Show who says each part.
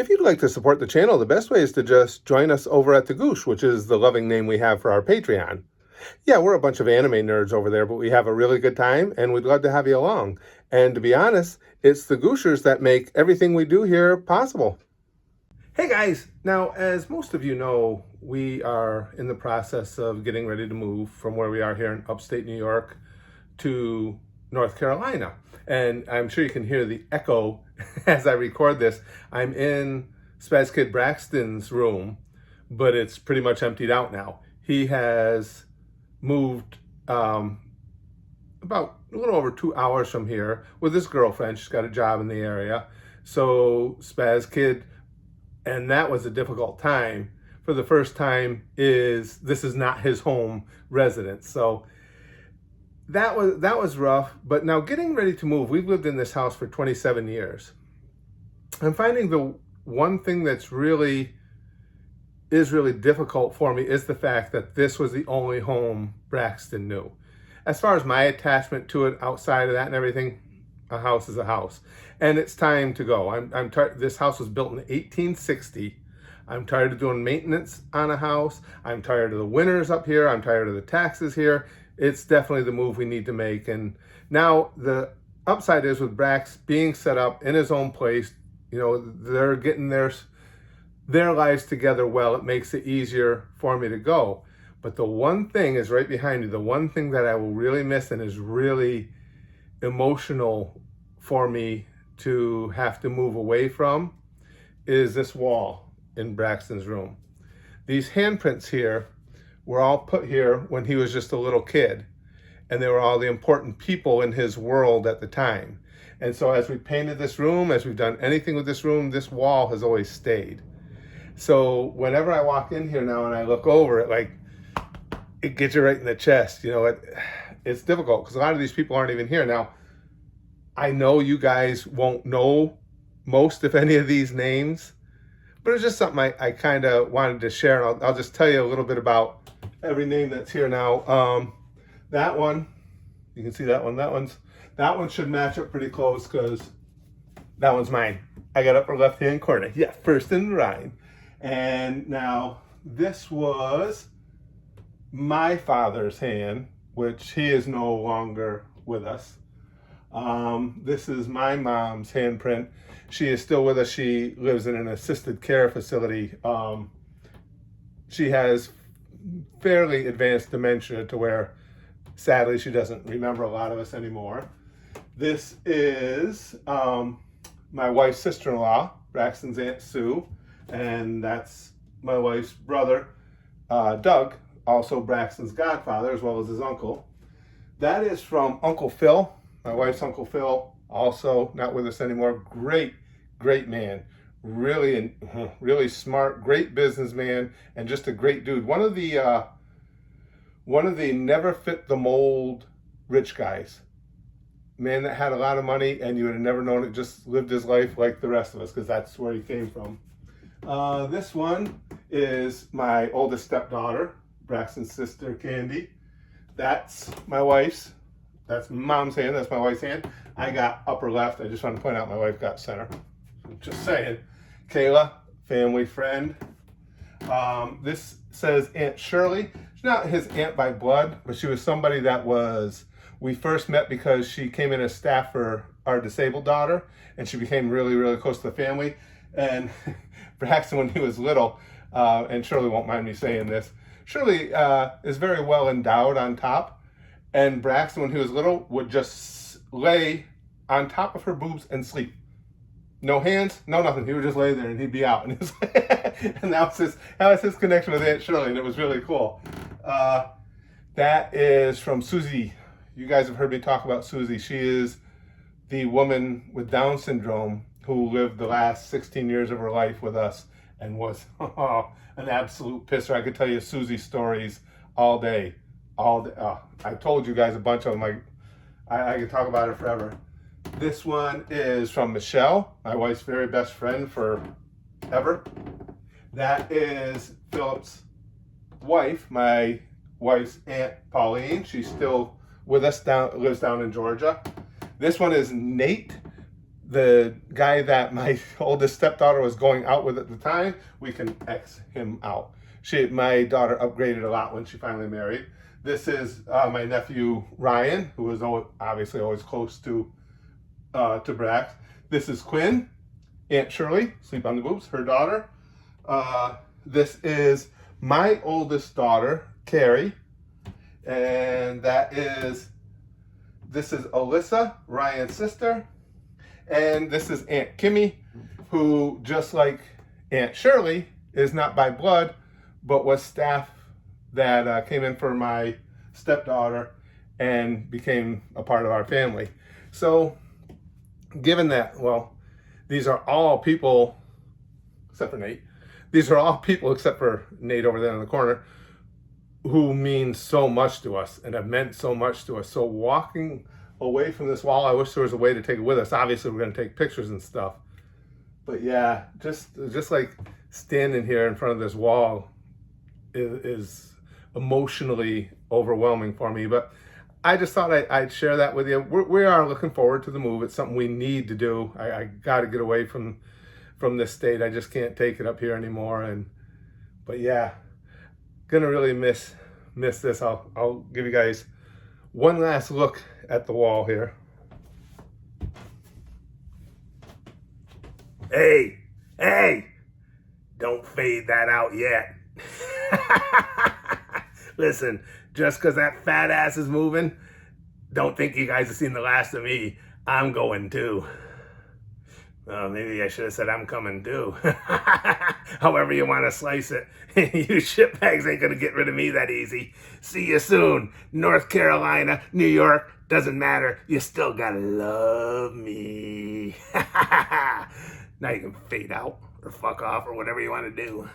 Speaker 1: If you'd like to support the channel, the best way is to just join us over at The Goosh, which is the loving name we have for our Patreon. Yeah, we're a bunch of anime nerds over there, but we have a really good time, and we'd love to have you along. And to be honest, it's the Gooshers that make everything we do here possible. Hey guys! Now, as most of you know, we are in the process of getting ready to move from where we are here in upstate New York to North Carolina. And I'm sure you can hear the echo as I record this. I'm in Spaz Kid Braxton's room, but it's pretty much emptied out now. He has moved about a little over 2 hours from here with his girlfriend. She's got a job in the area. So Spaz Kid, and that was a difficult time. For the first time, this is not his home residence. So that was rough. But now getting ready to move, we've lived in this house for 27 years. I'm finding the one thing that's really difficult for me is the fact that this was the only home Braxton knew. As far as my attachment to it, outside of that and everything, a house is a house, and it's time to go. I'm tired. This house was built in 1860. I'm tired of doing maintenance on a house. I'm tired of the winters up here. I'm tired of the taxes here. It's definitely the move we need to make. And now the upside is with Brax being set up in his own place, you know, they're getting their lives together well. It makes it easier for me to go. But the one thing is right behind you. The one thing that I will really miss and is really emotional for me to have to move away from is this wall in Braxton's room. These handprints here were all put here when he was just a little kid, and they were all the important people in his world at the time. And so as we painted this room, as we've done anything with this room, this wall has always stayed. So whenever I walk in here now and I look over it, like, it gets you right in the chest. You know, it's difficult because a lot of these people aren't even here. Now, I know you guys won't know most, if any, of these names, but it's just something I kind of wanted to share. And I'll just tell you a little bit about every name that's here now. That one, you can see that one. That one should match up pretty close because that one's mine. I got upper left-hand corner. Yeah, first in line. And now this was my father's hand, which he is no longer with us. This is my mom's handprint. She is still with us. She lives in an assisted care facility. She has fairly advanced dementia to where, sadly, she doesn't remember a lot of us anymore. This is my wife's sister-in-law, Braxton's Aunt Sue, and that's my wife's brother, Doug, also Braxton's godfather, as well as his uncle. That is from Uncle Phil, my wife's Uncle Phil, also not with us anymore. Great man. Really smart, great businessman, and just a great dude. One of the never fit the mold rich guys. Man that had a lot of money and you would have never known it, just lived his life like the rest of us because that's where he came from. This one is my oldest stepdaughter, Braxton's sister, Candy. That's my wife's. That's mom's hand. That's my wife's hand. I got upper left. I just want to point out my wife got center. Just saying. Kayla, family friend. This says Aunt Shirley. She's not his aunt by blood, but she was somebody that we first met because she came in as staff for our disabled daughter, and she became really close to the family. And Braxton, when he was little, and Shirley won't mind me saying this, Shirley is very well endowed on top. And Braxton, when he was little, would just lay on top of her boobs and sleep. No hands, no nothing. He would just lay there and he'd be out. And, and that was his connection with Aunt Shirley, and it was really cool. That is from Susie. You guys have heard me talk about Susie. She is the woman with Down syndrome who lived the last 16 years of her life with us and was an absolute pisser. I could tell you Susie's stories all day. I told you guys a bunch of them. I could talk about her forever. This one is from Michelle, my wife's very best friend forever. That is Philip's wife, my wife's Aunt Pauline. She's still with us, lives down in Georgia. This one is Nate. the guy that my oldest stepdaughter was going out with at the time, we can X him out. My daughter upgraded a lot when she finally married. This is my nephew Ryan, who was obviously always close to Brax. This is Quinn, Aunt Shirley, sleep on the boobs, her daughter. This is my oldest daughter, Carrie, and this is Alyssa, Ryan's sister, and this is Aunt Kimmy, who, just like Aunt Shirley, is not by blood, but was staff that came in for my stepdaughter and became a part of our family. So, given that, well, these are all people, except for Nate, these are all people except for Nate over there in the corner, who mean so much to us and have meant so much to us. So walking away from this wall, I wish there was a way to take it with us. Obviously, we're going to take pictures and stuff. But yeah, just like standing here in front of this wall is emotionally overwhelming for me. But I just thought I'd share that with you. We are looking forward to the move. It's something we need to do. I got to get away from this state. I just can't take it up here anymore. But yeah, gonna really miss this. I'll give you guys one last look at the wall here. Hey, don't fade that out yet. Listen, just because that fat ass is moving, don't think you guys have seen the last of me. I'm going too. Well, maybe I should have said I'm coming too. However you want to slice it. You shitbags ain't going to get rid of me that easy. See you soon. North Carolina, New York, doesn't matter. You still got to love me. Now you can fade out or fuck off or whatever you want to do.